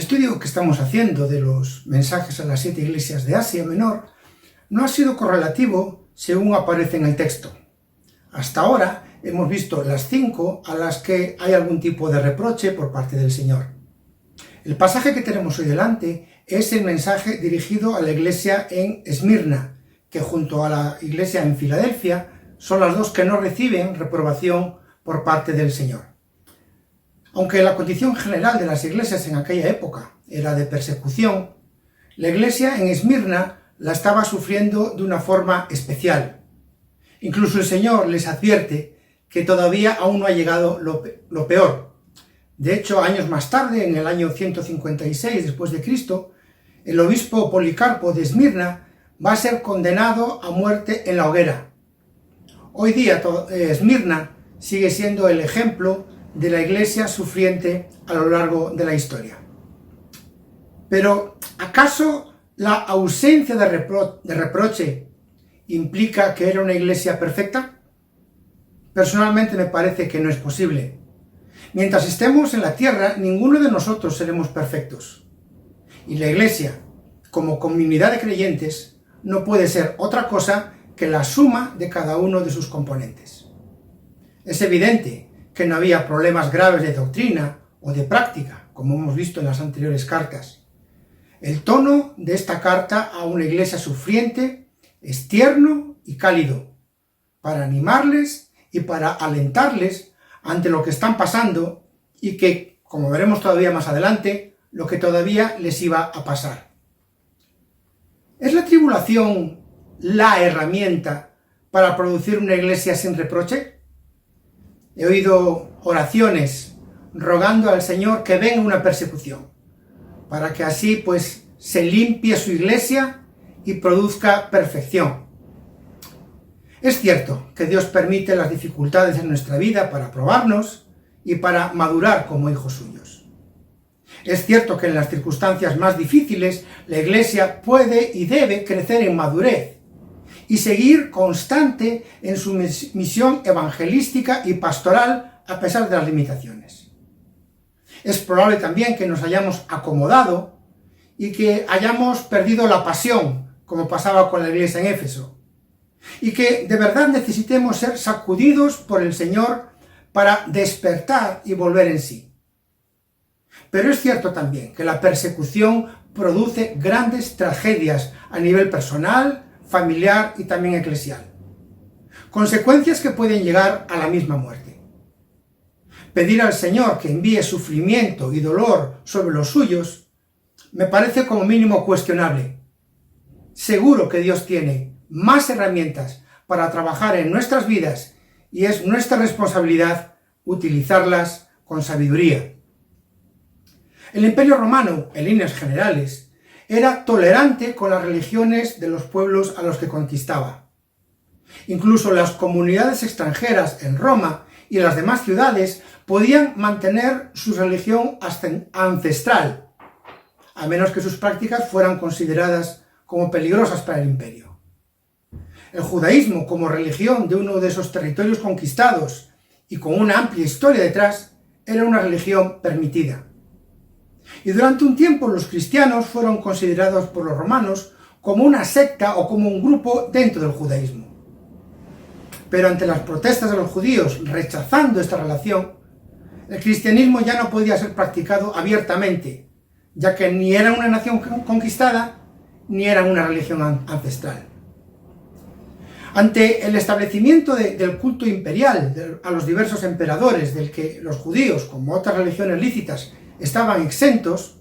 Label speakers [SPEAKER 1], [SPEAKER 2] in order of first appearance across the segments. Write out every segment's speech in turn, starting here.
[SPEAKER 1] estudio que estamos haciendo de los mensajes a las 7 iglesias de Asia Menor no ha sido correlativo según aparece en el texto. Hasta ahora hemos visto las 5 a las que hay algún tipo de reproche por parte del Señor. El pasaje que tenemos hoy delante es el mensaje dirigido a la iglesia en Esmirna, que junto a la iglesia en Filadelfia son las dos que no reciben reprobación por parte del Señor. Aunque la condición general de las iglesias en aquella época era de persecución, la iglesia en Esmirna la estaba sufriendo de una forma especial. Incluso el Señor les advierte que todavía aún no ha llegado lo peor. De hecho, años más tarde, en el año 156 después de Cristo, el obispo Policarpo de Esmirna va a ser condenado a muerte en la hoguera. Hoy día Esmirna sigue siendo el ejemplo de la iglesia sufriente a lo largo de la historia. Pero, ¿acaso la ausencia de reproche implica que era una iglesia perfecta? Personalmente me parece que no es posible. Mientras estemos en la tierra, ninguno de nosotros seremos perfectos. Y la iglesia, como comunidad de creyentes, no puede ser otra cosa que la suma de cada uno de sus componentes. Es evidente que no había problemas graves de doctrina o de práctica, como hemos visto en las anteriores cartas. El tono de esta carta a una iglesia sufriente es tierno y cálido, para animarles y para alentarles ante lo que están pasando y que, como veremos todavía más adelante, lo que todavía les iba a pasar. ¿Es la tribulación la herramienta para producir una iglesia sin reproche? He oído oraciones rogando al Señor que venga una persecución, para que así se limpie su iglesia y produzca perfección. Es cierto que Dios permite las dificultades en nuestra vida para probarnos y para madurar como hijos suyos. Es cierto que en las circunstancias más difíciles la iglesia puede y debe crecer en madurez y seguir constante en su misión evangelística y pastoral a pesar de las limitaciones. Es probable también que nos hayamos acomodado y que hayamos perdido la pasión, como pasaba con la iglesia en Éfeso, y que de verdad necesitemos ser sacudidos por el Señor para despertar y volver en sí. Pero es cierto también que la persecución produce grandes tragedias a nivel personal, familiar y también eclesial. Consecuencias que pueden llegar a la misma muerte. Pedir al Señor que envíe sufrimiento y dolor sobre los suyos me parece como mínimo cuestionable. Seguro que Dios tiene más herramientas para trabajar en nuestras vidas y es nuestra responsabilidad utilizarlas con sabiduría. El Imperio Romano, en líneas generales, era tolerante con las religiones de los pueblos a los que conquistaba. Incluso las comunidades extranjeras en Roma y las demás ciudades podían mantener su religión ancestral, a menos que sus prácticas fueran consideradas como peligrosas para el imperio. El judaísmo, como religión de uno de esos territorios conquistados y con una amplia historia detrás, era una religión permitida. Y durante un tiempo los cristianos fueron considerados por los romanos como una secta o como un grupo dentro del judaísmo. Pero ante las protestas de los judíos rechazando esta relación, el cristianismo ya no podía ser practicado abiertamente, ya que ni era una nación conquistada ni era una religión ancestral. Ante el establecimiento del culto imperial a los diversos emperadores, del que los judíos, como otras religiones lícitas, estaban exentos,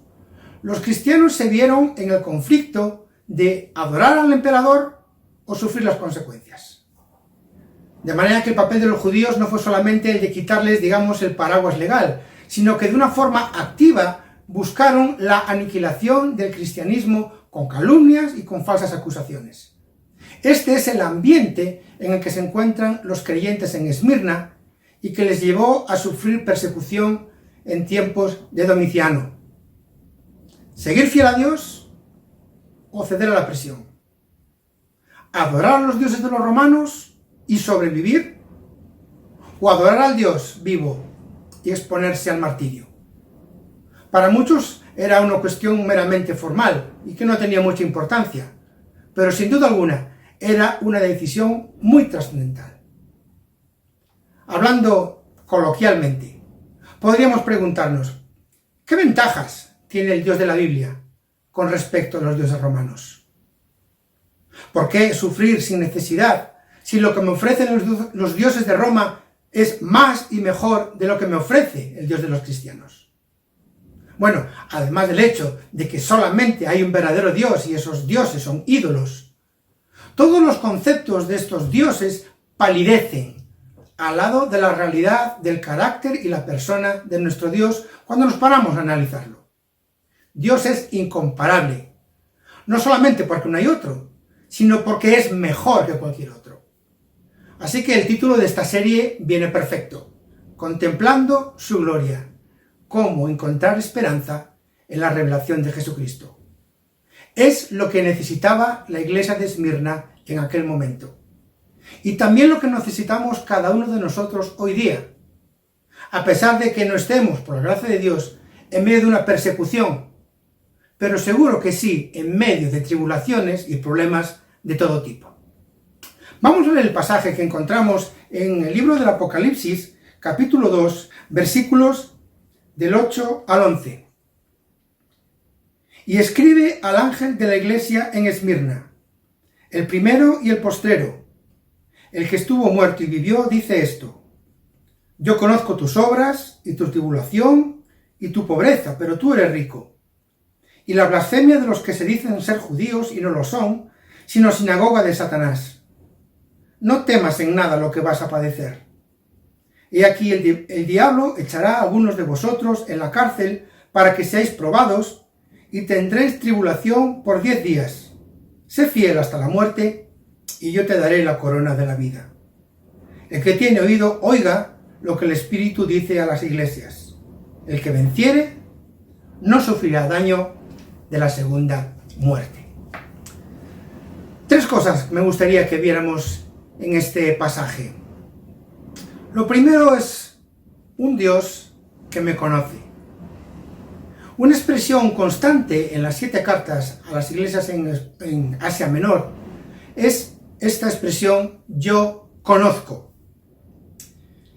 [SPEAKER 1] los cristianos se vieron en el conflicto de adorar al emperador o sufrir las consecuencias. De manera que el papel de los judíos no fue solamente el de quitarles, el paraguas legal, sino que de una forma activa buscaron la aniquilación del cristianismo con calumnias y con falsas acusaciones. Este es el ambiente en el que se encuentran los creyentes en Esmirna y que les llevó a sufrir persecución en tiempos de Domiciano. ¿Seguir fiel a Dios o ceder a la presión? ¿Adorar a los dioses de los romanos y sobrevivir? ¿O adorar al Dios vivo y exponerse al martirio? Para muchos era una cuestión meramente formal y que no tenía mucha importancia, pero sin duda alguna era una decisión muy trascendental. Hablando coloquialmente, podríamos preguntarnos, ¿qué ventajas tiene el Dios de la Biblia con respecto a los dioses romanos? ¿Por qué sufrir sin necesidad si lo que me ofrecen los dioses de Roma es más y mejor de lo que me ofrece el Dios de los cristianos? Bueno, además del hecho de que solamente hay un verdadero Dios y esos dioses son ídolos, todos los conceptos de estos dioses palidecen al lado de la realidad del carácter y la persona de nuestro Dios cuando nos paramos a analizarlo. Dios es incomparable, no solamente porque no hay otro, sino porque es mejor que cualquier otro. Así que el título de esta serie viene perfecto: Contemplando su gloria, cómo encontrar esperanza en la revelación de Jesucristo. Es lo que necesitaba la iglesia de Esmirna en aquel momento. Y también lo que necesitamos cada uno de nosotros hoy día. A pesar de que no estemos, por la gracia de Dios, en medio de una persecución, pero seguro que sí, en medio de tribulaciones y problemas de todo tipo. Vamos a ver el pasaje que encontramos en el libro del Apocalipsis, capítulo 2, versículos del 8 al 11. Y escribe al ángel de la iglesia en Esmirna, el primero y el postrero, el que estuvo muerto y vivió, dice esto: yo conozco tus obras y tu tribulación y tu pobreza, pero tú eres rico, y la blasfemia de los que se dicen ser judíos y no lo son, sino sinagoga de Satanás. No temas en nada lo que vas a padecer. He aquí el diablo echará a algunos de vosotros en la cárcel para que seáis probados, y tendréis tribulación por 10 días. Sé fiel hasta la muerte, y yo te daré la corona de la vida. El que tiene oído, oiga lo que el Espíritu dice a las iglesias. El que venciere no sufrirá daño de la segunda muerte. 3 cosas me gustaría que viéramos en este pasaje. Lo primero es un Dios que me conoce. Una expresión constante en las 7 cartas a las iglesias en Asia Menor es esta expresión: yo conozco.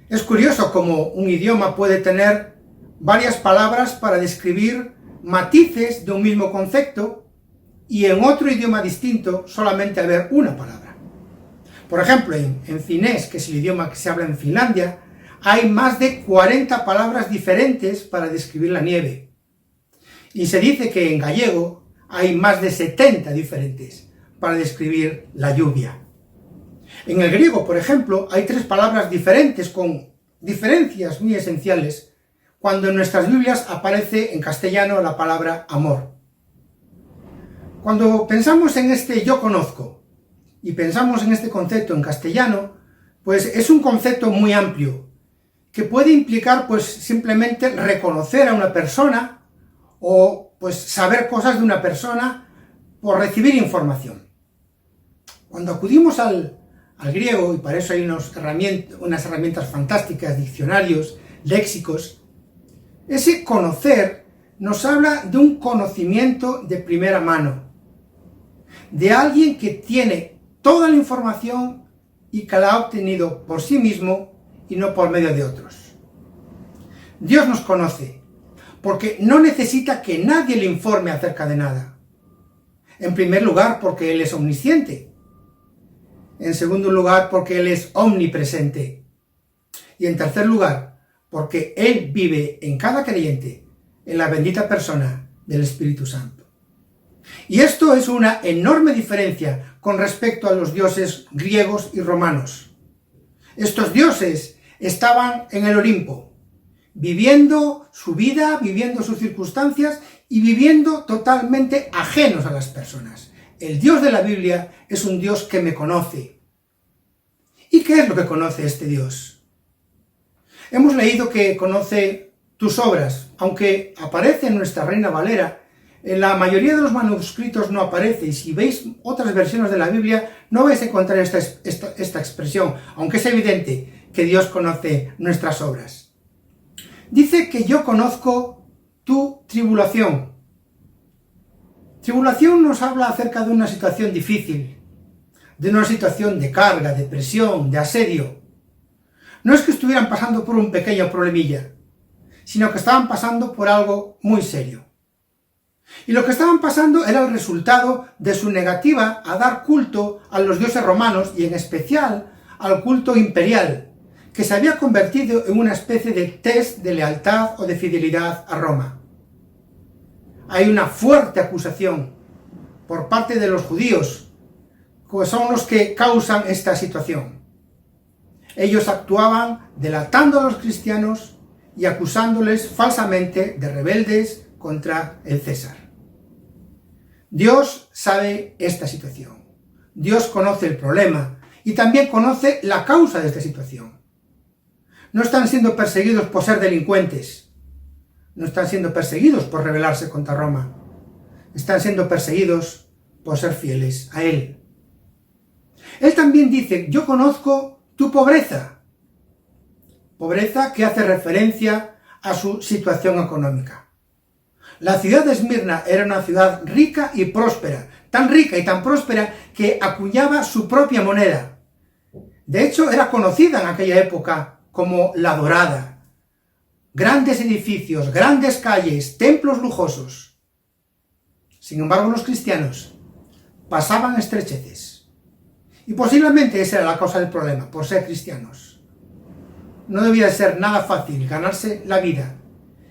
[SPEAKER 1] Es curioso cómo un idioma puede tener varias palabras para describir matices de un mismo concepto y en otro idioma distinto solamente haber una palabra. Por ejemplo, en finés, que es el idioma que se habla en Finlandia, hay más de 40 palabras diferentes para describir la nieve. Y se dice que en gallego hay más de 70 diferentes para describir la lluvia. En el griego, por ejemplo, hay 3 palabras diferentes con diferencias muy esenciales, cuando en nuestras Biblias aparece en castellano la palabra amor. Cuando pensamos en este yo conozco y pensamos en este concepto en castellano, pues es un concepto muy amplio, que puede implicar pues simplemente reconocer a una persona o pues saber cosas de una persona por recibir información. Cuando acudimos al griego, y para eso hay unas herramientas fantásticas, diccionarios, léxicos, ese conocer nos habla de un conocimiento de primera mano, de alguien que tiene toda la información y que la ha obtenido por sí mismo y no por medio de otros. Dios nos conoce porque no necesita que nadie le informe acerca de nada. En primer lugar, porque Él es omnisciente. En segundo lugar, porque Él es omnipresente. Y en tercer lugar, porque Él vive en cada creyente en la bendita persona del Espíritu Santo. Y esto es una enorme diferencia con respecto a los dioses griegos y romanos. Estos dioses estaban en el Olimpo, viviendo su vida, viviendo sus circunstancias y viviendo totalmente ajenos a las personas. El Dios de la Biblia es un Dios que me conoce. ¿Y qué es lo que conoce este Dios? Hemos leído que conoce tus obras, aunque aparece en nuestra Reina Valera. En la mayoría de los manuscritos no aparece, y si veis otras versiones de la Biblia no vais a encontrar esta expresión, aunque es evidente que Dios conoce nuestras obras. Dice que yo conozco tu tribulación. Tribulación nos habla acerca de una situación difícil, de una situación de carga, de presión, de asedio. No es que estuvieran pasando por un pequeño problemilla, sino que estaban pasando por algo muy serio. Y lo que estaban pasando era el resultado de su negativa a dar culto a los dioses romanos y en especial al culto imperial, que se había convertido en una especie de test de lealtad o de fidelidad a Roma. Hay una fuerte acusación por parte de los judíos, que son los que causan esta situación. Ellos actuaban delatando a los cristianos y acusándoles falsamente de rebeldes contra el César. Dios sabe esta situación. Dios conoce el problema y también conoce la causa de esta situación. No están siendo perseguidos por ser delincuentes. No están siendo perseguidos por rebelarse contra Roma. Están siendo perseguidos por ser fieles a Él. Él también dice, yo conozco tu pobreza. Pobreza que hace referencia a su situación económica. La ciudad de Esmirna era una ciudad rica y próspera, tan rica y tan próspera que acuñaba su propia moneda. De hecho, era conocida en aquella época como la Dorada. Grandes edificios, grandes calles, templos lujosos. Sin embargo, los cristianos pasaban estrecheces. Y posiblemente esa era la causa del problema, por ser cristianos. No debía ser nada fácil ganarse la vida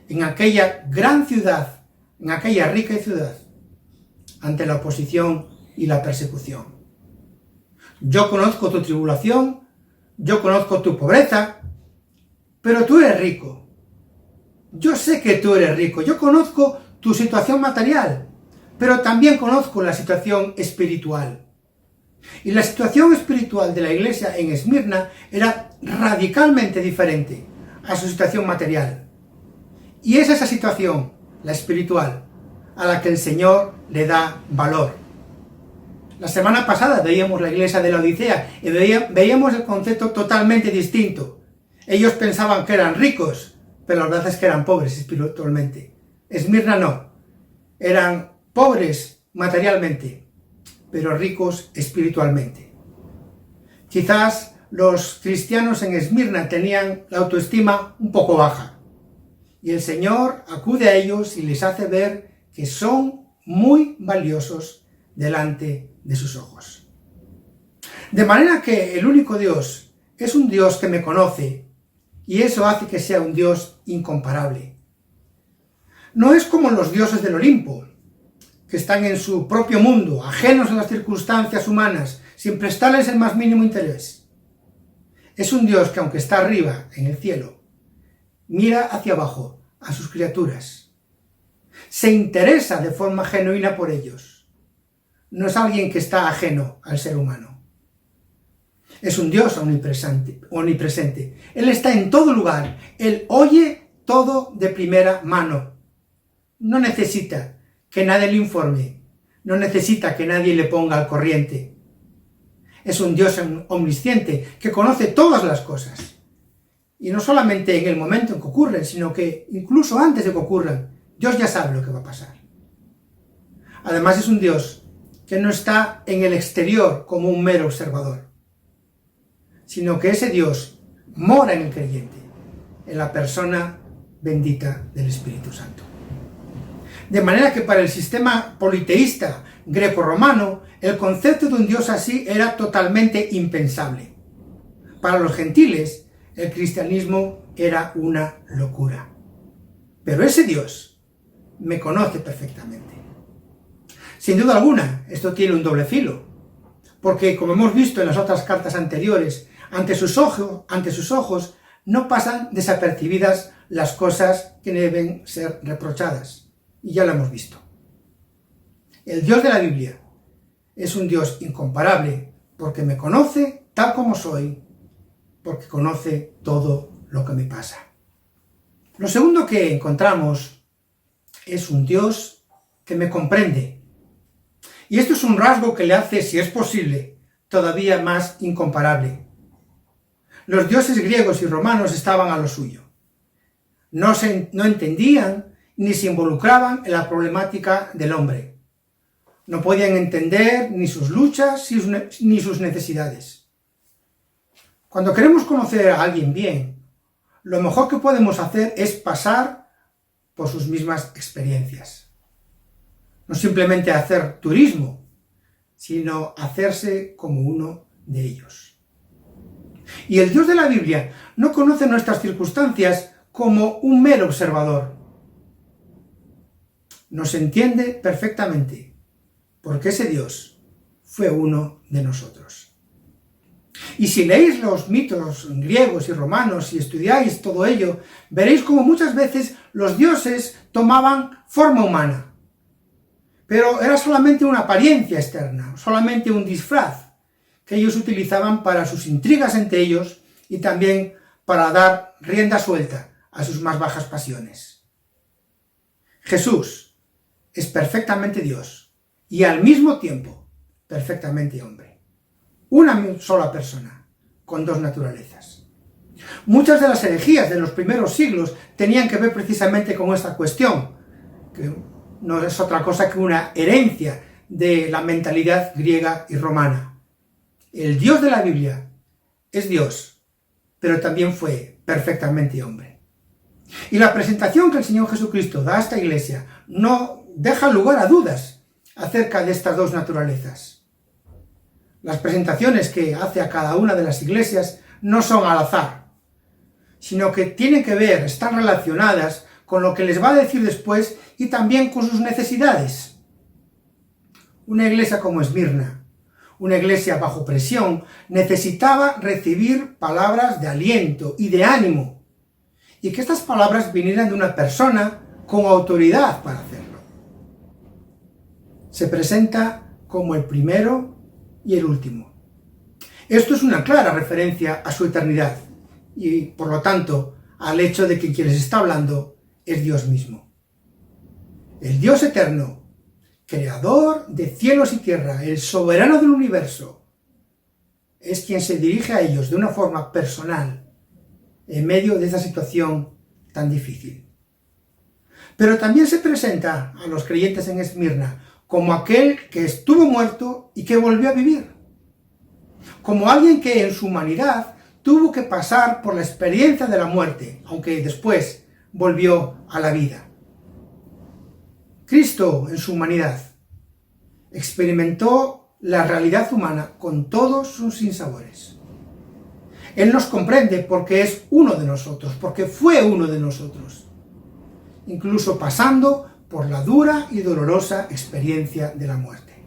[SPEAKER 1] en aquella gran ciudad, en aquella rica ciudad, ante la oposición y la persecución. Yo conozco tu tribulación, yo conozco tu pobreza, pero tú eres rico. Yo sé que tú eres rico, yo conozco tu situación material, pero también conozco la situación espiritual. Y la situación espiritual de la iglesia en Esmirna era radicalmente diferente a su situación material. Y es esa situación, la espiritual, a la que el Señor le da valor. La semana pasada veíamos la iglesia de la Odisea y veíamos el concepto totalmente distinto. Ellos pensaban que eran ricos, pero la verdad es que eran pobres espiritualmente. Esmirna no. Eran pobres materialmente, pero ricos espiritualmente. Quizás los cristianos en Esmirna tenían la autoestima un poco baja. Y el Señor acude a ellos y les hace ver que son muy valiosos delante de sus ojos. De manera que el único Dios es un Dios que me conoce, y eso hace que sea un Dios incomparable. No es como los dioses del Olimpo, que están en su propio mundo, ajenos a las circunstancias humanas, sin prestarles el más mínimo interés. Es un Dios que, aunque está arriba, en el cielo, mira hacia abajo a sus criaturas. Se interesa de forma genuina por ellos. No es alguien que está ajeno al ser humano. Es un Dios omnipresente. Él está en todo lugar. Él oye todo de primera mano. No necesita que nadie le informe. No necesita que nadie le ponga al corriente. Es un Dios omnisciente que conoce todas las cosas. Y no solamente en el momento en que ocurren, sino que incluso antes de que ocurran, Dios ya sabe lo que va a pasar. Además es un Dios que no está en el exterior como un mero observador, sino que ese Dios mora en el creyente, en la persona bendita del Espíritu Santo. De manera que para el sistema politeísta greco-romano, el concepto de un Dios así era totalmente impensable. Para los gentiles, el cristianismo era una locura. Pero ese Dios me conoce perfectamente. Sin duda alguna, esto tiene un doble filo, porque como hemos visto en las otras cartas anteriores, ante sus ojos no pasan desapercibidas las cosas que deben ser reprochadas. Y ya lo hemos visto. El Dios de la Biblia es un Dios incomparable porque me conoce tal como soy, porque conoce todo lo que me pasa. Lo segundo que encontramos es un Dios que me comprende. Y esto es un rasgo que le hace, si es posible, todavía más incomparable. Los dioses griegos y romanos estaban a lo suyo. No entendían ni se involucraban en la problemática del hombre. No podían entender ni sus luchas ni sus necesidades. Cuando queremos conocer a alguien bien, lo mejor que podemos hacer es pasar por sus mismas experiencias. No simplemente hacer turismo, sino hacerse como uno de ellos. Y el Dios de la Biblia no conoce nuestras circunstancias como un mero observador. Nos entiende perfectamente, porque ese Dios fue uno de nosotros. Y si leéis los mitos griegos y romanos y estudiáis todo ello, veréis como muchas veces los dioses tomaban forma humana. Pero era solamente una apariencia externa, solamente un disfraz que ellos utilizaban para sus intrigas entre ellos y también para dar rienda suelta a sus más bajas pasiones. Jesús es perfectamente Dios y al mismo tiempo perfectamente hombre. Una sola persona, con dos naturalezas. Muchas de las herejías de los primeros siglos tenían que ver precisamente con esta cuestión, que no es otra cosa que una herencia de la mentalidad griega y romana. El Dios de la Biblia es Dios, pero también fue perfectamente hombre. Y la presentación que el Señor Jesucristo da a esta iglesia no deja lugar a dudas acerca de estas dos naturalezas. Las presentaciones que hace a cada una de las iglesias no son al azar, sino que tienen que ver, están relacionadas con lo que les va a decir después y también con sus necesidades. Una iglesia como Esmirna, una iglesia bajo presión, necesitaba recibir palabras de aliento y de ánimo, y que estas palabras vinieran de una persona con autoridad para hacerlo. Se presenta como el primero y el último. Esto es una clara referencia a su eternidad y, por lo tanto, al hecho de que quien les está hablando es Dios mismo. El Dios eterno, creador de cielos y tierra, el soberano del universo, es quien se dirige a ellos de una forma personal en medio de esa situación tan difícil. Pero también se presenta a los creyentes en Esmirna como aquel que estuvo muerto y que volvió a vivir, como alguien que en su humanidad tuvo que pasar por la experiencia de la muerte, aunque después volvió a la vida. Cristo en su humanidad experimentó la realidad humana con todos sus sinsabores. Él nos comprende porque es uno de nosotros, porque fue uno de nosotros, incluso pasando por la dura y dolorosa experiencia de la muerte.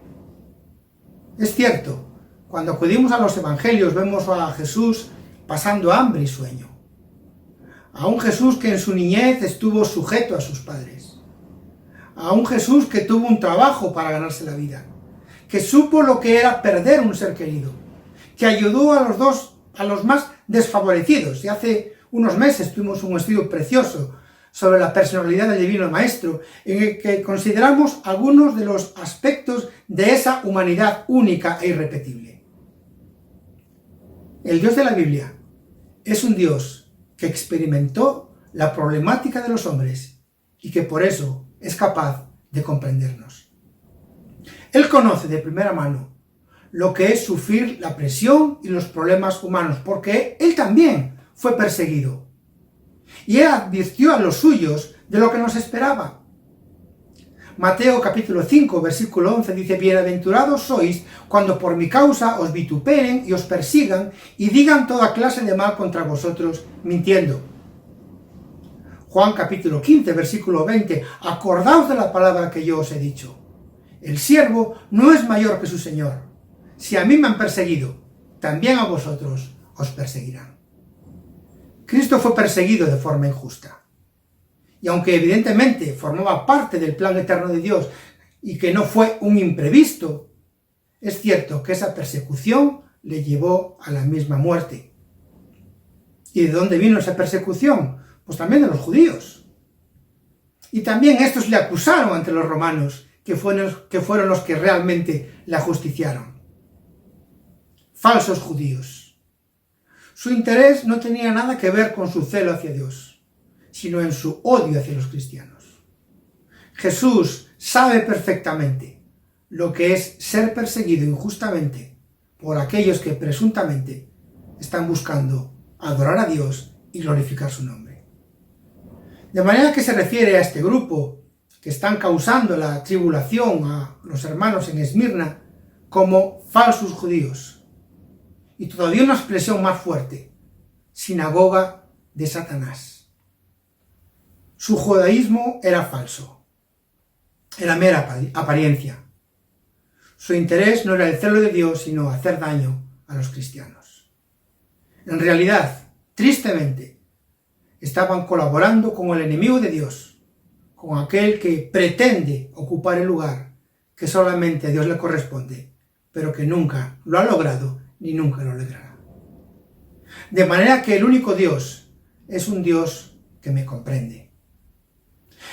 [SPEAKER 1] Es cierto, cuando acudimos a los evangelios vemos a Jesús pasando hambre y sueño, a un Jesús que en su niñez estuvo sujeto a sus padres, a un Jesús que tuvo un trabajo para ganarse la vida, que supo lo que era perder un ser querido, que ayudó a los más desfavorecidos. Y hace unos meses tuvimos un estudio precioso sobre la personalidad del Divino Maestro, en el que consideramos algunos de los aspectos de esa humanidad única e irrepetible. El Dios de la Biblia es un Dios que experimentó la problemática de los hombres y que por eso es capaz de comprendernos. Él conoce de primera mano lo que es sufrir la presión y los problemas humanos, porque él también fue perseguido. Y él advirtió a los suyos de lo que nos esperaba. Mateo capítulo 5, versículo 11 dice: bienaventurados sois cuando por mi causa os vituperen y os persigan y digan toda clase de mal contra vosotros, mintiendo. Juan capítulo 15, versículo 20, acordaos de la palabra que yo os he dicho. El siervo no es mayor que su señor. Si a mí me han perseguido, también a vosotros os perseguirán. Cristo fue perseguido de forma injusta. Y aunque evidentemente formaba parte del plan eterno de Dios y que no fue un imprevisto, es cierto que esa persecución le llevó a la misma muerte. ¿Y de dónde vino esa persecución? Pues también de los judíos. Y también estos le acusaron ante los romanos, que fueron los que realmente le ajusticiaron. Falsos judíos. Su interés no tenía nada que ver con su celo hacia Dios, sino en su odio hacia los cristianos. Jesús sabe perfectamente lo que es ser perseguido injustamente por aquellos que presuntamente están buscando adorar a Dios y glorificar su nombre. De manera que se refiere a este grupo que están causando la tribulación a los hermanos en Esmirna como falsos judíos. Y todavía una expresión más fuerte, sinagoga de Satanás. Su judaísmo era falso, era mera apariencia. Su interés no era el celo de Dios, sino hacer daño a los cristianos. En realidad, tristemente, estaban colaborando con el enemigo de Dios, con aquel que pretende ocupar el lugar que solamente a Dios le corresponde, pero que nunca lo ha logrado ni nunca lo logrará. De manera que el único Dios es un Dios que me comprende.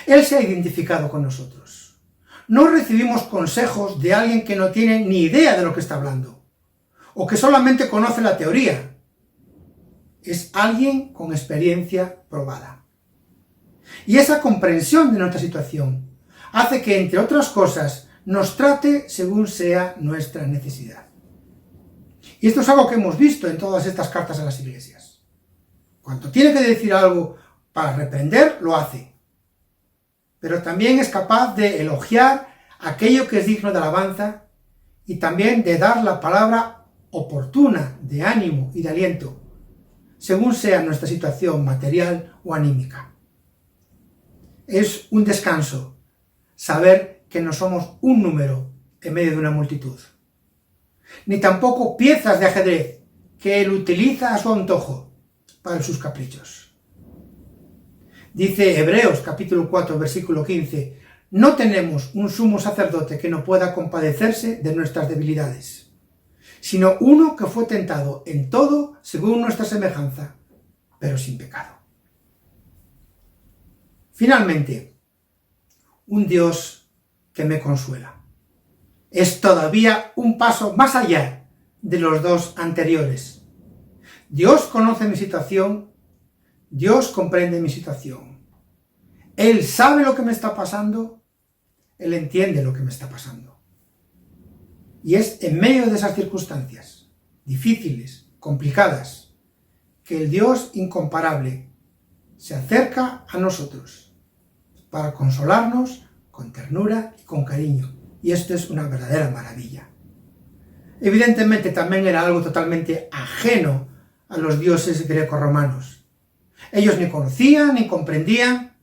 [SPEAKER 1] Él se ha identificado con nosotros. No recibimos consejos de alguien que no tiene ni idea de lo que está hablando, o que solamente conoce la teoría. Es alguien con experiencia probada. Y esa comprensión de nuestra situación hace que, entre otras cosas, nos trate según sea nuestra necesidad. Y esto es algo que hemos visto en todas estas cartas a las iglesias. Cuando tiene que decir algo para reprender, lo hace. Pero también es capaz de elogiar aquello que es digno de alabanza y también de dar la palabra oportuna de ánimo y de aliento, según sea nuestra situación material o anímica. Es un descanso saber que no somos un número en medio de una multitud, ni tampoco piezas de ajedrez que él utiliza a su antojo para sus caprichos. Dice Hebreos capítulo 4 versículo 15, no tenemos un sumo sacerdote que no pueda compadecerse de nuestras debilidades, sino uno que fue tentado en todo según nuestra semejanza, pero sin pecado. Finalmente, un Dios que me consuela. Es todavía un paso más allá de los dos anteriores. Dios conoce mi situación, Dios comprende mi situación. Él sabe lo que me está pasando, Él entiende lo que me está pasando. Y es en medio de esas circunstancias difíciles, complicadas, que el Dios incomparable se acerca a nosotros para consolarnos con ternura y con cariño. Y esto es una verdadera maravilla. Evidentemente también era algo totalmente ajeno a los dioses grecorromanos. Ellos ni conocían, ni comprendían,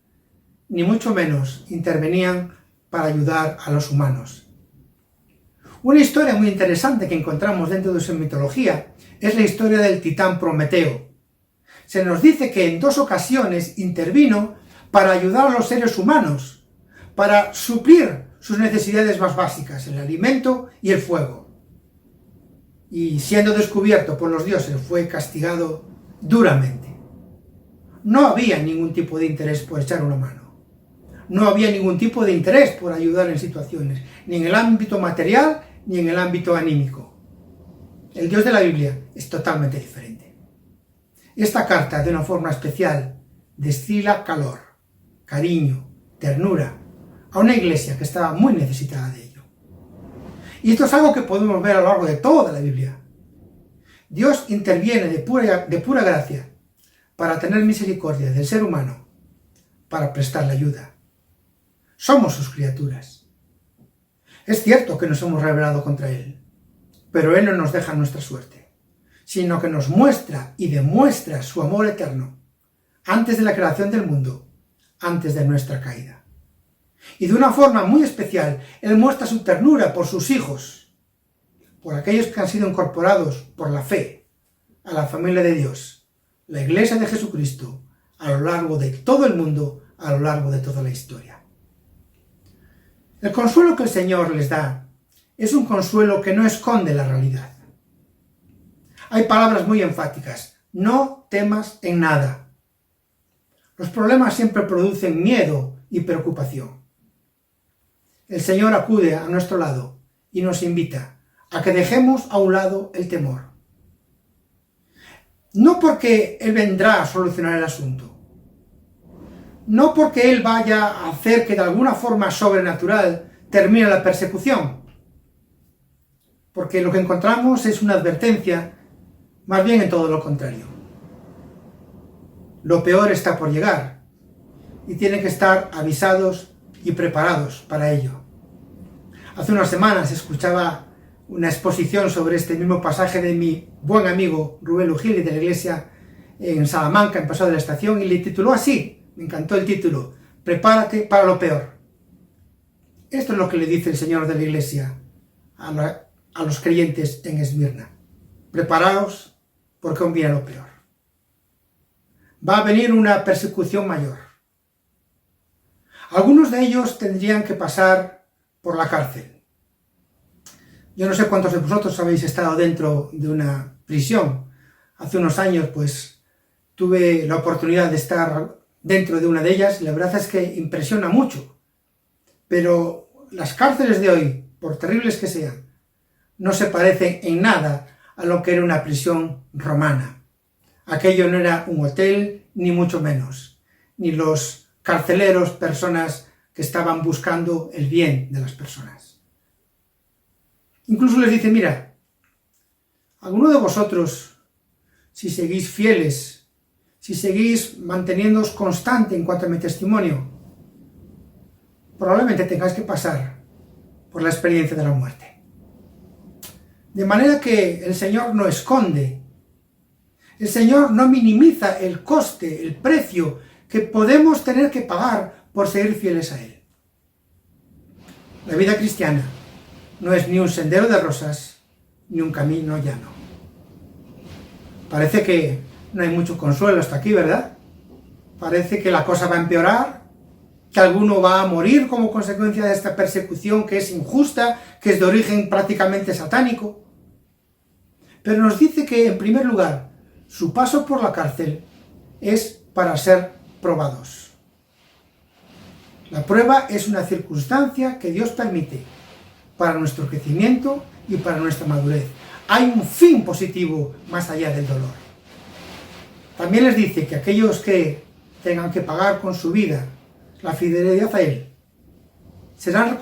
[SPEAKER 1] ni mucho menos intervenían para ayudar a los humanos. Una historia muy interesante que encontramos dentro de su mitología es la historia del titán Prometeo. Se nos dice que en 2 ocasiones intervino para ayudar a los seres humanos, para suplir sus necesidades más básicas, el alimento y el fuego. Y siendo descubierto por los dioses, fue castigado duramente. No había ningún tipo de interés por echar una mano. No había ningún tipo de interés por ayudar en situaciones, ni en el ámbito material, ni en el ámbito anímico. El Dios de la Biblia es totalmente diferente. Esta carta, de una forma especial, destila calor, cariño, ternura, a una iglesia que estaba muy necesitada de ello. Y esto es algo que podemos ver a lo largo de toda la Biblia. Dios interviene de pura gracia para tener misericordia del ser humano, para prestarle ayuda. Somos sus criaturas. Es cierto que nos hemos rebelado contra Él, pero Él no nos deja nuestra suerte, sino que nos muestra y demuestra su amor eterno antes de la creación del mundo, antes de nuestra caída. Y de una forma muy especial, Él muestra su ternura por sus hijos, por aquellos que han sido incorporados por la fe a la familia de Dios, la Iglesia de Jesucristo, a lo largo de todo el mundo, a lo largo de toda la historia. El consuelo que el Señor les da es un consuelo que no esconde la realidad. Hay palabras muy enfáticas: no temas en nada. Los problemas siempre producen miedo y preocupación. El Señor acude a nuestro lado y nos invita a que dejemos a un lado el temor. No porque Él vendrá a solucionar el asunto, no porque Él vaya a hacer que de alguna forma sobrenatural termine la persecución, porque lo que encontramos es una advertencia, más bien en todo lo contrario. Lo peor está por llegar y tienen que estar avisados y preparados para ello. Hace unas semanas escuchaba una exposición sobre este mismo pasaje de mi buen amigo Rubén Ugili de la iglesia en Salamanca, en Paseo de la Estación, y le tituló así, me encantó el título: prepárate para lo peor. Esto es lo que le dice el Señor de la iglesia a los creyentes en Esmirna: preparaos porque aún viene lo peor. Va a venir una persecución mayor. Algunos de ellos tendrían que pasar por la cárcel. Yo no sé cuántos de vosotros habéis estado dentro de una prisión. Hace unos años, pues, tuve la oportunidad de estar dentro de una de ellas y la verdad es que impresiona mucho. Pero las cárceles de hoy, por terribles que sean, no se parecen en nada a lo que era una prisión romana. Aquello no era un hotel, ni mucho menos, ni los carceleros, personas que estaban buscando el bien de las personas. Incluso les dice: mira, alguno de vosotros, si seguís fieles, si seguís manteniéndoos constante en cuanto a mi testimonio, probablemente tengáis que pasar por la experiencia de la muerte. De manera que el Señor no esconde, el Señor no minimiza el coste, el precio que podemos tener que pagar por seguir fieles a Él. La vida cristiana no es ni un sendero de rosas, ni un camino llano. Parece que no hay mucho consuelo hasta aquí, ¿verdad? Parece que la cosa va a empeorar, que alguno va a morir como consecuencia de esta persecución que es injusta, que es de origen prácticamente satánico. Pero nos dice que, en primer lugar, su paso por la cárcel es para ser probados. La prueba es una circunstancia que Dios permite para nuestro crecimiento y para nuestra madurez. Hay un fin positivo más allá del dolor. También les dice que aquellos que tengan que pagar con su vida la fidelidad a Él serán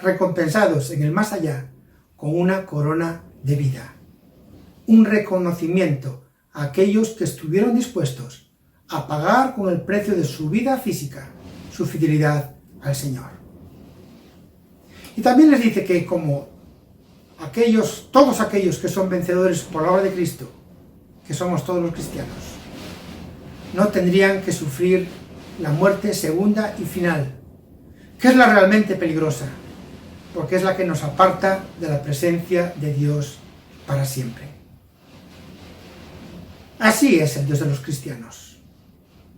[SPEAKER 1] recompensados en el más allá con una corona de vida. Un reconocimiento a aquellos que estuvieron dispuestos a pagar con el precio de su vida física su fidelidad al Señor. Y también les dice que como todos aquellos que son vencedores por la obra de Cristo, que somos todos los cristianos, no tendrían que sufrir la muerte segunda y final, que es la realmente peligrosa, porque es la que nos aparta de la presencia de Dios para siempre. Así es el Dios de los cristianos,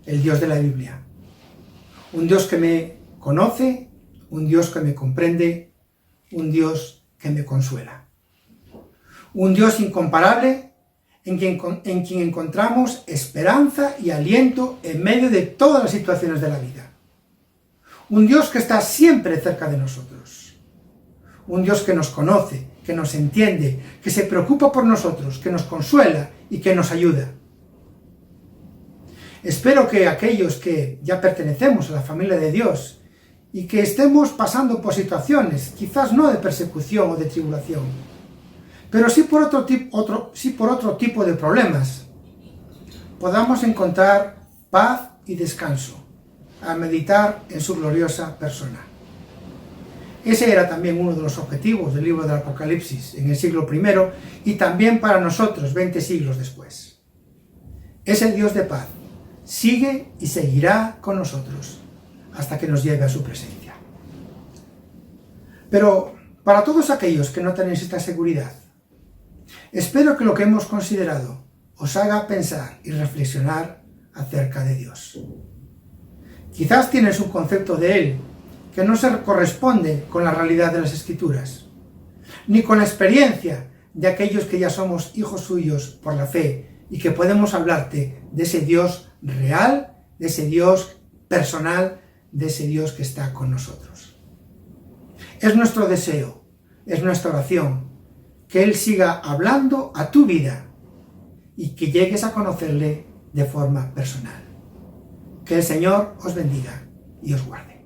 [SPEAKER 1] el Dios de la Biblia. Un Dios que me conoce, un Dios que me comprende, un Dios que me consuela. Un Dios incomparable en quien encontramos esperanza y aliento en medio de todas las situaciones de la vida. Un Dios que está siempre cerca de nosotros. Un Dios que nos conoce, que nos entiende, que se preocupa por nosotros, que nos consuela y que nos ayuda. Espero que aquellos que ya pertenecemos a la familia de Dios y que estemos pasando por situaciones, quizás no de persecución o de tribulación, pero sí por otro tipo de problemas, podamos encontrar paz y descanso al meditar en su gloriosa persona. Ese era también uno de los objetivos del libro del Apocalipsis en el siglo I y también para nosotros 20 siglos después. Ese Dios de paz sigue y seguirá con nosotros hasta que nos lleve a su presencia. Pero para todos aquellos que no tenéis esta seguridad, espero que lo que hemos considerado os haga pensar y reflexionar acerca de Dios. Quizás tienes un concepto de Él que no se corresponde con la realidad de las Escrituras, ni con la experiencia de aquellos que ya somos hijos suyos por la fe y que podemos hablarte de ese Dios real, de ese Dios personal, de ese Dios que está con nosotros. Es nuestro deseo, es nuestra oración, que Él siga hablando a tu vida y que llegues a conocerle de forma personal. Que el Señor os bendiga y os guarde.